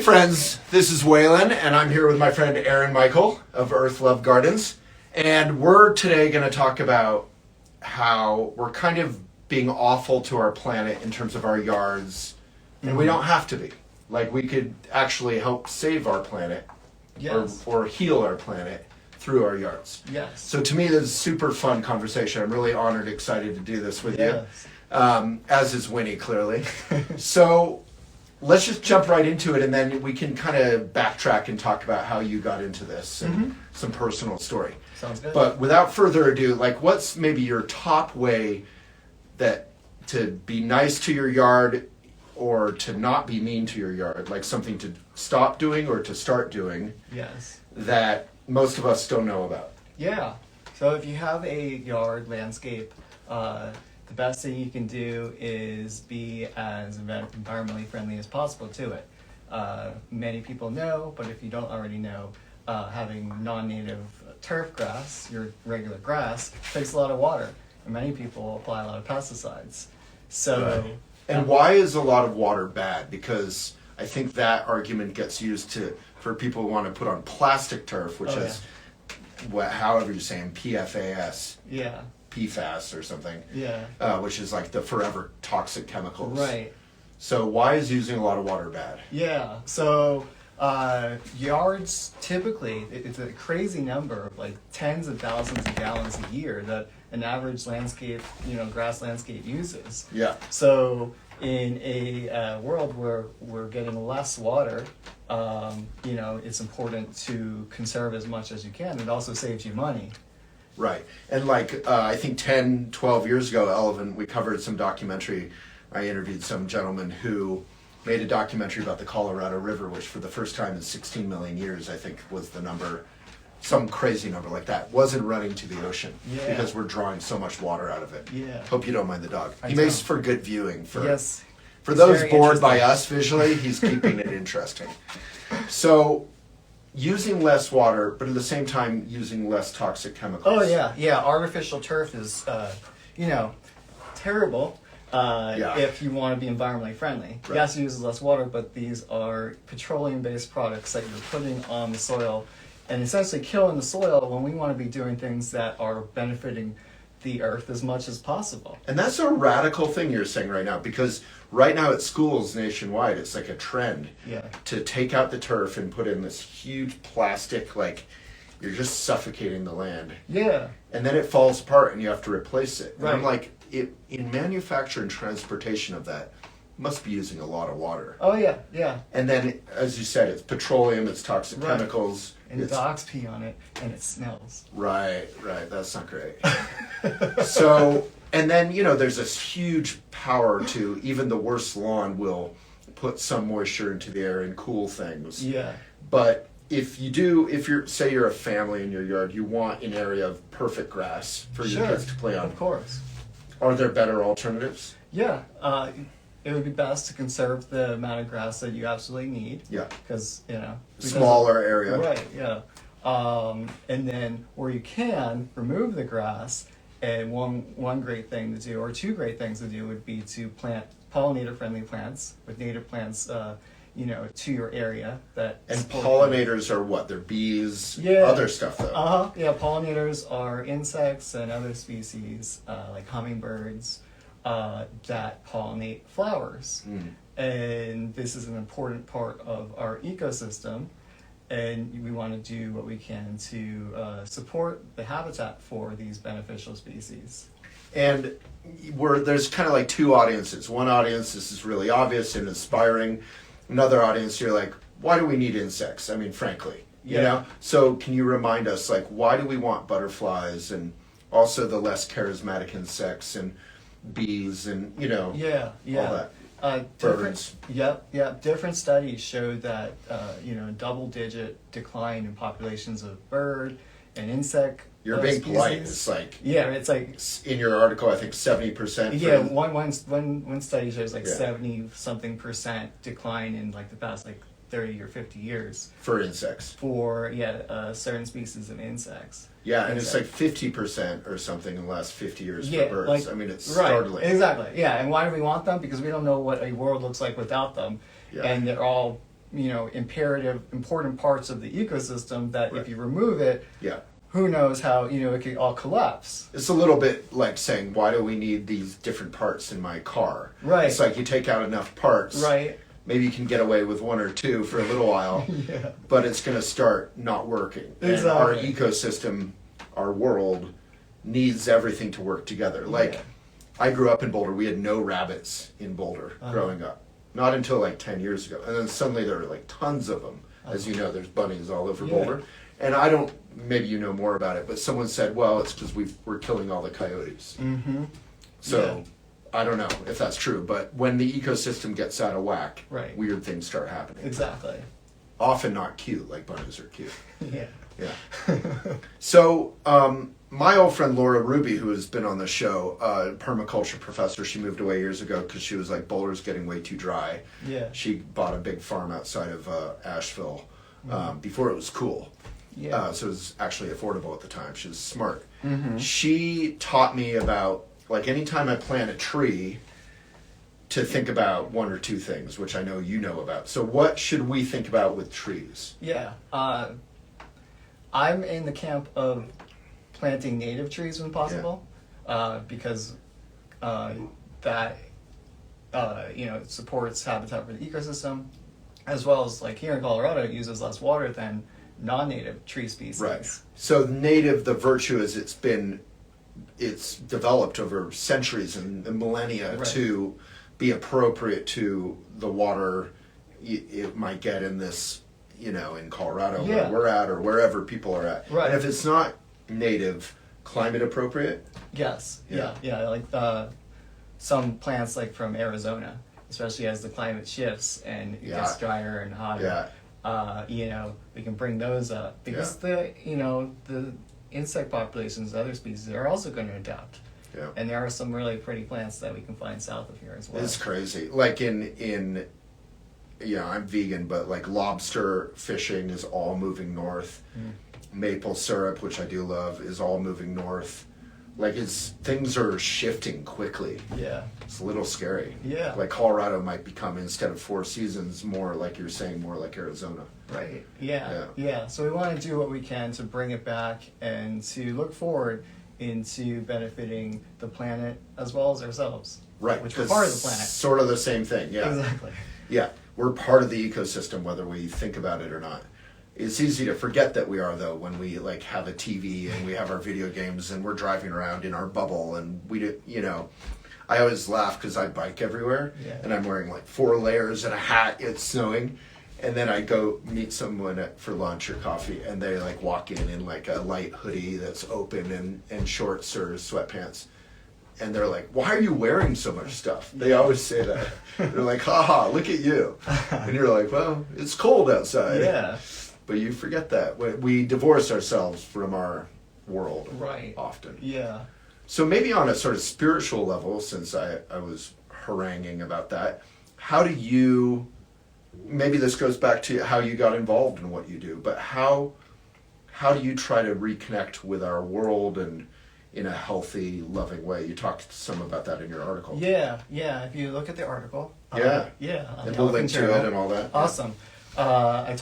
friends, this is Waylon, and I'm here with my friend Aaron Michael of Earth Love Gardens. And we're today going to talk about how we're kind of being awful to our planet in terms of our yards, and we don't have to be. Like, we could actually help save our planet, Yes. or heal our planet through our yards. Yes. So to me, this is a super fun conversation. I'm really honored, excited to do this with Yes. you, as is Winnie, clearly. So let's just jump right into it, and then we can kind of backtrack and talk about how you got into this and some personal story. Sounds good. But without further ado, like, what's maybe your top way that to be nice to your yard or to not be mean to your yard, like something to stop doing or to start doing Yes. that most of us don't know about? Yeah. So if you have a yard landscape, the best thing you can do is be as environmentally friendly as possible to it. Many people know, but if you don't already know, having non-native turf grass, your regular grass, takes a lot of water, and many people apply a lot of pesticides. So, Right. And why is a lot of water bad? Because I think that argument gets used for people who want to put on plastic turf, which is however you're saying, PFAS, yeah, PFAS or something, yeah, which is like the forever toxic chemicals. right. So why is using a lot of water bad? Yeah, so yards typically, it's a crazy number of like tens of thousands of gallons a year that an average landscape, grass landscape uses. Yeah. So in a world where we're getting less water, it's important to conserve as much as you can. It also saves you money. Right. And like, I think 10, 12 years ago, Elvin, we covered some documentary. I interviewed some gentleman who made a documentary about the Colorado River, which for the first time in 16 million years, I think was the number, some crazy number like that, wasn't running to the ocean because we're drawing so much water out of it. Yeah. Hope you don't mind the dog. I He makes for good viewing. Yes. For It's those very bored by interesting. us visually, he's keeping it interesting. So, using less water, but at the same time using less toxic chemicals. Oh yeah. Artificial turf is, terrible. If you want to be environmentally friendly. Right. Yes, it uses less water, but these are petroleum-based products that you're putting on the soil and essentially killing the soil when we want to be doing things that are benefiting the earth as much as possible. And that's a radical thing you're saying right now, because right now at schools nationwide, it's like a trend to take out the turf and put in this huge plastic, like, you're just suffocating the land. Yeah. And then it falls apart and you have to replace it. And Right. I'm like, in manufacture and transportation of that, must be using a lot of water. Oh yeah. And then, as you said, it's petroleum, it's toxic Right. chemicals. And it's, dogs pee on it, and it smells. Right, that's not great. So, and then, there's this huge power to, even the worst lawn will put some moisture into the air and cool things. Yeah. But if say you're a family in your yard, you want an area of perfect grass for your kids to play on. Of course. Are there better alternatives? Yeah. It would be best to conserve the amount of grass that you absolutely need. Yeah. Because, Smaller area. Right, yeah. And then where you can, remove the grass. And one great thing to do, or two great things to do, would be to plant pollinator-friendly plants with native plants, to your area. And support pollinators are what? They're bees, Yeah. other stuff though. Yeah, pollinators are insects and other species, like hummingbirds, that pollinate flowers. And this is an important part of our ecosystem. And we want to do what we can to support the habitat for these beneficial species. And there's kind of like two audiences. One audience, this is really obvious and inspiring. Another audience, you're like, why do we need insects? I mean, frankly, you know? So can you remind us, like, why do we want butterflies and also the less charismatic insects and bees and, all that? Birds. Different studies showed that double-digit decline in populations of bird and insect. You're being species. polite. It's like it's like in your article, I think 70%. one study shows like 70-something% decline in like the past like 30 or 50 years for insects. For certain species of insects. Yeah, and it's like 50% or something in the last 50 years for birds. Like, I mean, it's right, startling. Exactly. Yeah, and why do we want them? Because we don't know what a world looks like without them, and they're all important parts of the ecosystem that Right. if you remove it, Yeah. who knows how, it could all collapse. It's a little bit like saying, why do we need these different parts in my car? Right. It's like you take out enough parts. Right. Maybe you can get away with one or two for a little while, Yeah. but it's going to start not working. And our Exactly. ecosystem, our world, needs everything to work together. Like, Yeah. I grew up in Boulder. We had no rabbits in Boulder growing up. Not until like 10 years ago. And then suddenly there are like tons of them. As you know, there's bunnies all over Yeah. Boulder. And I don't, maybe you know more about it, but someone said, well, it's because we're killing all the coyotes. Mm-hmm. So I don't know if that's true, but when the ecosystem gets out of whack, Right. weird things start happening. Exactly. Often not cute, like bunnies are cute. Yeah. Yeah. So, my old friend Laura Ruby, who has been on the show, permaculture professor, she moved away years ago because she was like, Boulder's getting way too dry. Yeah. She bought a big farm outside of Asheville before it was cool. Yeah. So it was actually affordable at the time. She was smart. Mm-hmm. She taught me about, like, anytime I plant a tree, to think about one or two things, which I know you know about. So what should we think about with trees? Yeah. I'm in the camp of planting native trees when possible, because that it supports habitat for the ecosystem, as well as, like, here in Colorado, it uses less water than non-native tree species. Right. So native, the virtue is it's developed over centuries and millennia Right. to be appropriate to the water it might get in this, in Colorado Yeah. where we're at or wherever people are at. Right. And if it's not native, climate appropriate. Yes. Yeah. Yeah. Like some plants, like from Arizona, especially as the climate shifts and it gets drier and hotter. Yeah. We can bring those up because the insect populations, other species, are also going to adapt. Yeah. And there are some really pretty plants that we can find south of here as well. It's crazy. Like in I'm vegan, but like lobster fishing is all moving north. Maple syrup, which I do love, is all moving north. Like things are shifting quickly. Yeah. It's a little scary. Yeah. Like Colorado might become, instead of 4 seasons, more like you're saying, more like Arizona. Right. Yeah. So we want to do what we can to bring it back and to look forward into benefiting the planet as well as ourselves. Right. Which we're part of the planet. Sort of the same thing. Yeah. Exactly. Yeah. We're part of the ecosystem, whether we think about it or not. It's easy to forget that we are, though, when we like have a TV and we have our video games and we're driving around in our bubble and I always laugh because I bike everywhere and I'm wearing like 4 layers and a hat. It's snowing, and then I go meet someone for lunch or coffee and they like walk in like a light hoodie that's open and shorts or sweatpants. And they're like, why are you wearing so much stuff? They always say that. They're like, haha, look at you. And you're like, well, it's cold outside. Yeah. But you forget that. We divorce ourselves from our world Right. often. Yeah. So maybe on a sort of spiritual level, since I was haranguing about that, how do you, maybe this goes back to how you got involved in what you do, but how do you try to reconnect with our world and in a healthy, loving way? You talked some about that in your article. Yeah. If you look at the article. Yeah. On And the we'll link to Journal. it and all that. Awesome. I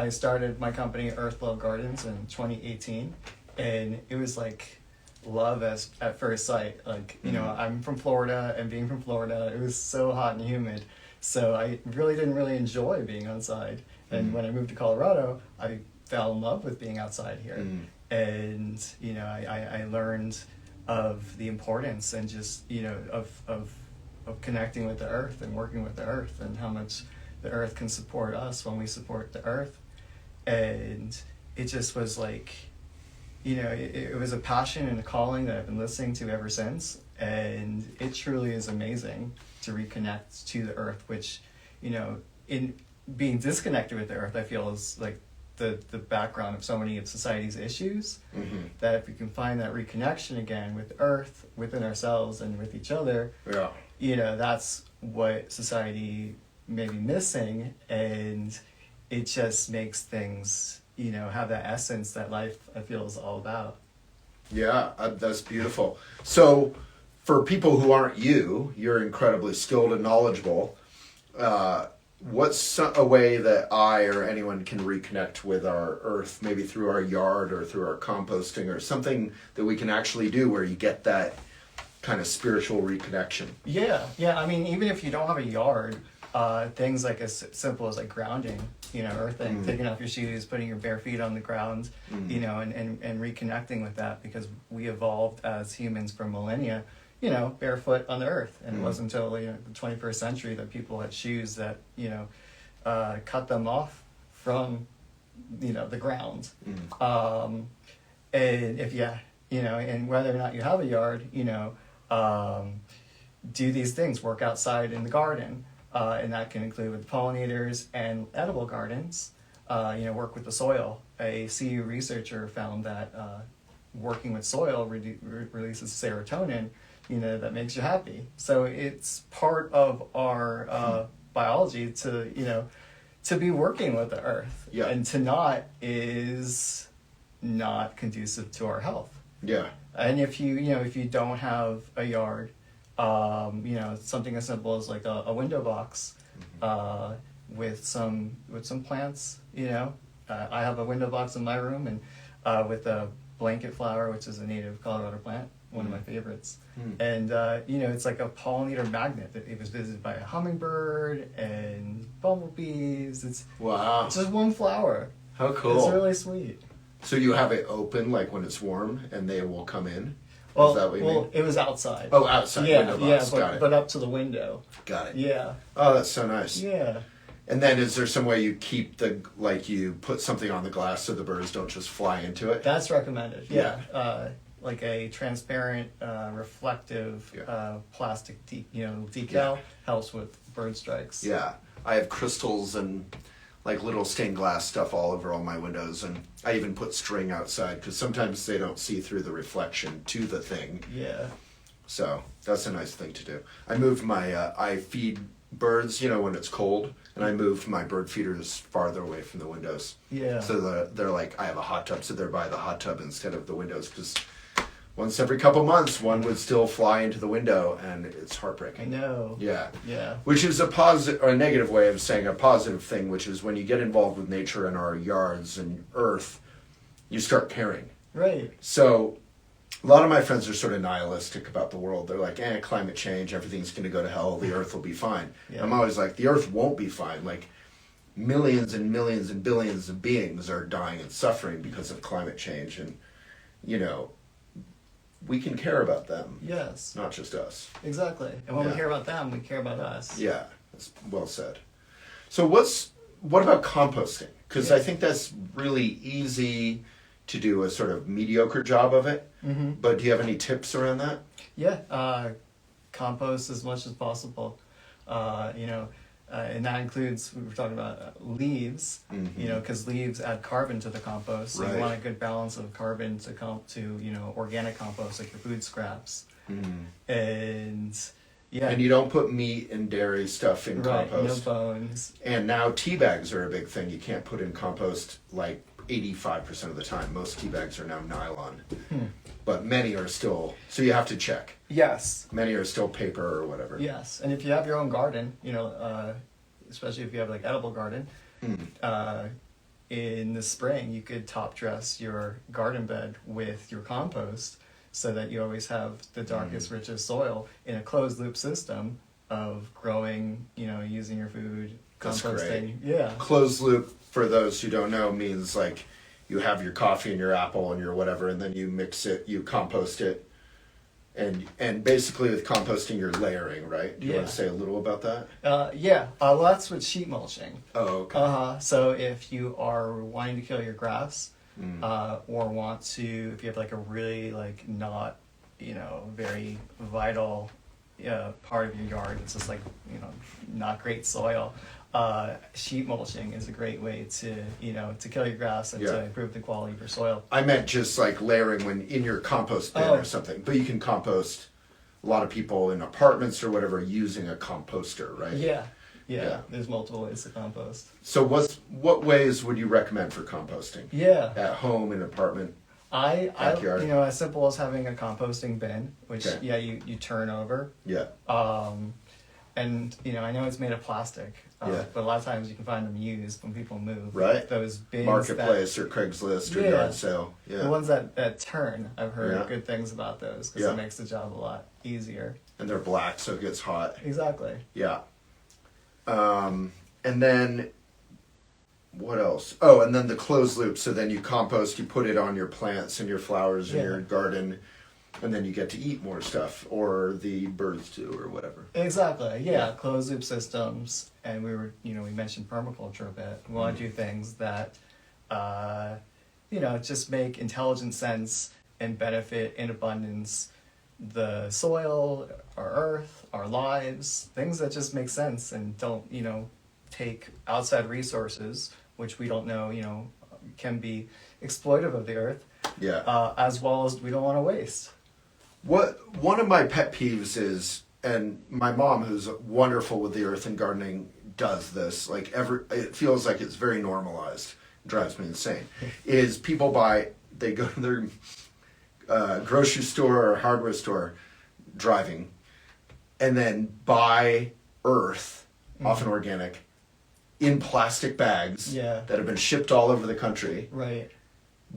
started my company Earthwell Gardens in 2018, and it was like love at first sight. Like, I'm from Florida, and being from Florida, it was so hot and humid. So I really didn't enjoy being outside. And when I moved to Colorado, I fell in love with being outside here. And, I learned of the importance and just, of connecting with the earth and working with the earth and how much the earth can support us when we support the earth. And it just was like, it was a passion and a calling that I've been listening to ever since. And it truly is amazing to reconnect to the earth, which, in being disconnected with the earth, I feel is like the background of so many of society's issues. That if we can find that reconnection again with earth, within ourselves and with each other, that's what society may be missing, and it just makes things, have that essence that life, I feel, is all about. Yeah, that's beautiful. So for people who aren't you're incredibly skilled and knowledgeable. what's a way that I or anyone can reconnect with our earth, maybe through our yard or through our composting or something that we can actually do where you get that kind of spiritual reconnection? Yeah, yeah. I mean, even if you don't have a yard, things like as simple as like grounding, earthing, taking off your shoes, putting your bare feet on the ground, and reconnecting with that, because we evolved as humans for millennia, barefoot on the earth. And it wasn't until the 21st century that people had shoes that, cut them off from, the ground. And if and whether or not you have a yard, do these things, work outside in the garden. And that can include with pollinators and edible gardens, work with the soil. A CU researcher found that working with soil releases serotonin, that makes you happy. So it's part of our biology to be working with the earth. Yeah. And to not is not conducive to our health. Yeah. And if you don't have a yard, something as simple as like a window box, with some plants. I have a window box in my room, and with a blanket flower, which is a native Colorado plant, one of my favorites. And it's like a pollinator magnet. It was visited by a hummingbird and bumblebees. It's just one flower. How cool! It's really sweet. So you have it open, like when it's warm, and they will come in? Well, Is that what you mean? It was outside. Oh, outside window box. Yeah, Got it. but up to the window. Got it. Yeah. Oh, that's so nice. Yeah. And then is there some way you keep you put something on the glass so the birds don't just fly into it? That's recommended. Yeah. Like a transparent, reflective, plastic, decal helps with bird strikes. Yeah. I have crystals and like little stained glass stuff all over all my windows, and I even put string outside because sometimes they don't see through the reflection to the thing. Yeah. So that's a nice thing to do. I moved my I feed birds, when it's cold, and I moved my bird feeders farther away from the windows. Yeah. So they're like, I have a hot tub, so they're by the hot tub instead of the windows, because once every couple months one would still fly into the window, and it's heartbreaking. I know. Yeah. Yeah. Which is a positive or a negative way of saying a positive thing, which is when you get involved with nature and our yards and earth, you start caring. Right. So a lot of my friends are sort of nihilistic about the world. They're like, climate change, everything's going to go to hell, the earth will be fine. Yeah. I'm always like, the earth won't be fine. Like, millions and millions and billions of beings are dying and suffering because of climate change. And, we can care about them. Yes. Not just us. Exactly. And when we care about them, we care about us. Yeah, that's well said. So what about composting? Because I think that's really easy to do a sort of mediocre job of it. Mm-hmm. But do you have any tips around that? Yeah. Compost as much as possible. And that includes, we were talking about leaves, because leaves add carbon to the compost. So you want a good balance of carbon to organic compost, like your food scraps. And and you don't put meat and dairy stuff in compost. No bones. And now tea bags are a big thing. You can't put in compost like 85% of the time. Most tea bags are now nylon. But many are still, so you have to check. Yes. Many are still paper or whatever. Yes, and if you have your own garden, especially if you have like edible garden, in the spring you could top dress your garden bed with your compost so that you always have the darkest, richest soil in a closed loop system of growing, using your food, That's composting. great. Yeah. Closed loop, for those who don't know, means like you have your coffee and your apple and your whatever, and then you mix it, you compost it, and basically with composting you're layering, right? Do you want to say a little about that? Well, that's with sheet mulching. Oh, okay. So if you are wanting to kill your grass, or want to, if you have like a really like not, very vital part of your yard, it's just like, not great soil, sheet mulching is a great way to kill your grass and to improve the quality of your soil. I meant just like layering when in your compost bin or something, but you can compost. A lot of people in apartments or whatever using a composter, right? Yeah, there's multiple ways to compost. So what ways would you recommend for composting? Yeah. At home, in an apartment, backyard. As simple as having a composting bin, which Okay. you turn over. Yeah. And I know it's made of plastic, Yeah. but a lot of times you can find them used when people move. Right. Those bins Marketplace or Craigslist or Yeah. yard sale. the Yeah. ones that turn. I've heard Yeah. good things about those because Yeah. it makes the job a lot easier. And they're black, so it gets hot. Exactly. Yeah. And then what else? Oh, and then the closed loop. So then you compost, you put it on your plants and your flowers in Yeah. your garden, and then you get to eat more stuff, or the birds do, or whatever. Exactly. Yeah. Yeah. Closed loop systems, and we mentioned permaculture a bit. We want to do things that, just make intelligent sense and benefit in abundance the soil, our earth, our lives, things that just make sense and don't, take outside resources, which we don't know, can be exploitive of the earth, Yeah. as well as we don't want to waste. One of my pet peeves is, and my mom, who's wonderful with the earth and gardening, does this. Like it feels like it's very normalized. It drives me insane. Is people they go to their grocery store or hardware store, driving, and then buy earth, often organic, in plastic bags Yeah. that have been shipped all over the country. Right.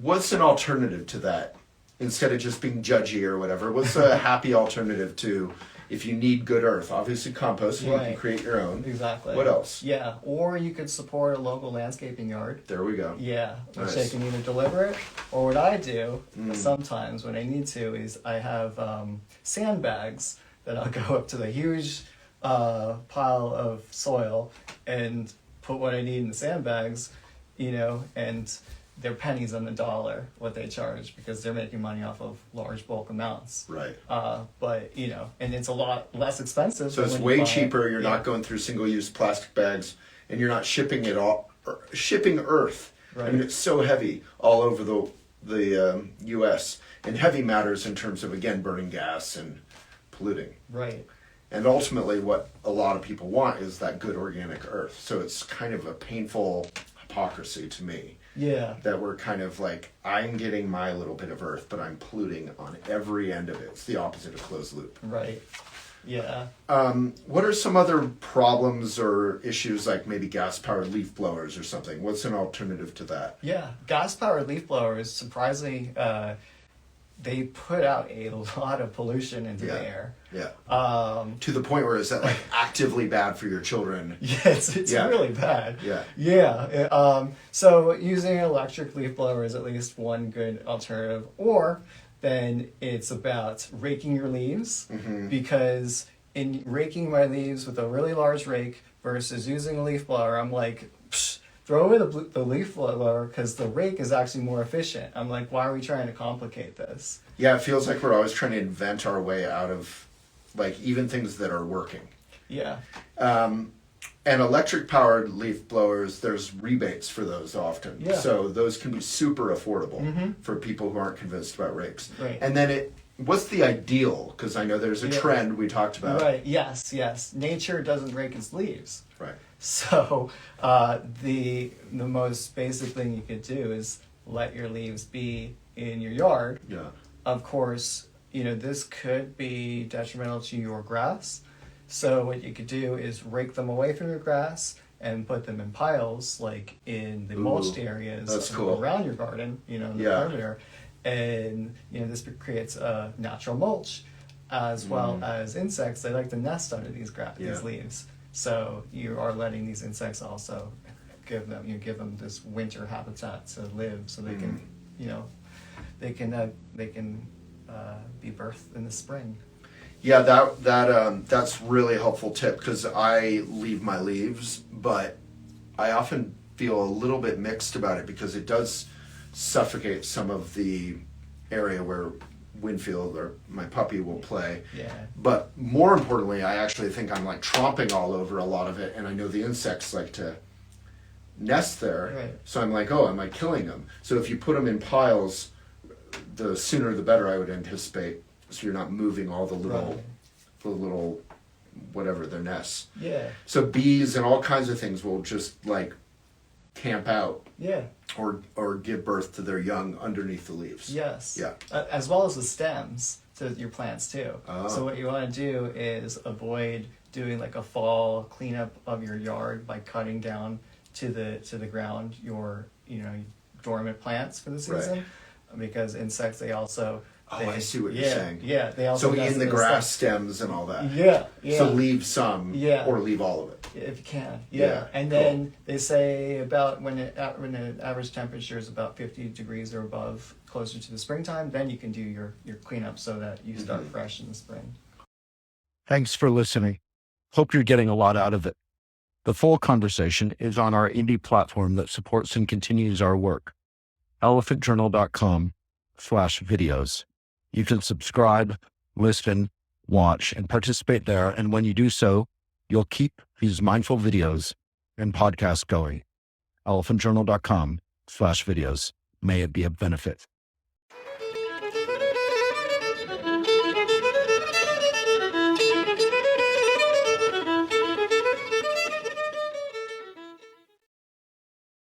What's an alternative to that? Instead of just being judgy or whatever, what's a happy alternative to, if you need good earth? Obviously compost, you can Right. create your own. Exactly. What else? Yeah, or you could support a local landscaping yard. There we go. Yeah, which Nice. they can either deliver it, or what I do Mm. sometimes when I need to is I have sandbags that I'll go up to the huge pile of soil and put what I need in the sandbags, and they're pennies on the dollar what they charge because they're making money off of large bulk amounts. Right. But and it's a lot less expensive. So than it's when you way buy it. cheaper. You're Yeah. not going through single-use plastic bags, and you're not shipping it all. Shipping earth. I Right. mean, it's so heavy all over the U.S. and heavy matters in terms of, again, burning gas and polluting. Right. And ultimately, what a lot of people want is that good organic earth. So it's kind of a painful hypocrisy to me Yeah. that we're kind of like, I'm getting my little bit of earth, but I'm polluting on every end of it. It's the opposite of closed loop. Right. Yeah. What are some other problems or issues, like maybe gas-powered leaf blowers or something? What's an alternative to that? Yeah. Gas-powered leaf blowers, surprisingly, they put out a lot of pollution into Yeah. the air. Yeah. To the point where is that like actively bad for your children? Yes, it's Yeah. really bad. Yeah. Yeah. So using an electric leaf blower is at least one good alternative. Or then it's about raking your leaves, because in raking my leaves with a really large rake versus using a leaf blower, I'm like, psh, throw away the leaf blower because the rake is actually more efficient. I'm like, why are we trying to complicate this? Yeah, it feels like we're always trying to invent our way out of like even things that are working. Yeah. And electric powered leaf blowers, there's rebates for those often. Yeah. So those can be super affordable for people who aren't convinced about rakes. Right. And then what's the ideal? Because I know there's a Yeah. trend we talked about. Right. Yes. Nature doesn't rake its leaves. Right. So the most basic thing you could do is let your leaves be in your yard. Yeah. Of course, this could be detrimental to your grass. So what you could do is rake them away from your grass and put them in piles, like in the mulched areas that's cool. around your garden, in the Yeah. perimeter. And, this creates a natural mulch, as well as insects. They like to nest under these Yeah. leaves. So you are letting these insects also give them this winter habitat to live, so they can, they can be birthed in the spring. Yeah, that's really helpful tip because I leave my leaves, but I often feel a little bit mixed about it because it does suffocate some of the area where Winfield or my puppy will play. Yeah. But more importantly, I actually think I'm like tromping all over a lot of it, and I know the insects like to nest there. Right. So I'm like, oh, am I killing them? So if you put them in piles, the sooner the better, I would anticipate. So you're not moving all the little whatever, their nests. Yeah. So bees and all kinds of things will just like camp out Yeah. or give birth to their young underneath the leaves. Yes. Yeah. As well as the stems to your plants too. Oh. So what you want to do is avoid doing like a fall cleanup of your yard by cutting down to the ground your dormant plants for the season, because insects they also. I see what you're saying. Yeah, they also. So in the grass stems and all that. Yeah. So leave some, or leave all of it. If you can, Yeah, and then they say about when the average temperature is about 50 degrees or above, closer to the springtime, then you can do your cleanup so that you start fresh in the spring. Thanks for listening. Hope you're getting a lot out of it. The full conversation is on our indie platform that supports and continues our work, elephantjournal.com/videos. You can subscribe, listen, watch, and participate there. And when you do so, you'll keep these mindful videos and podcasts going. elephantjournal.com/videos. May it be of benefit.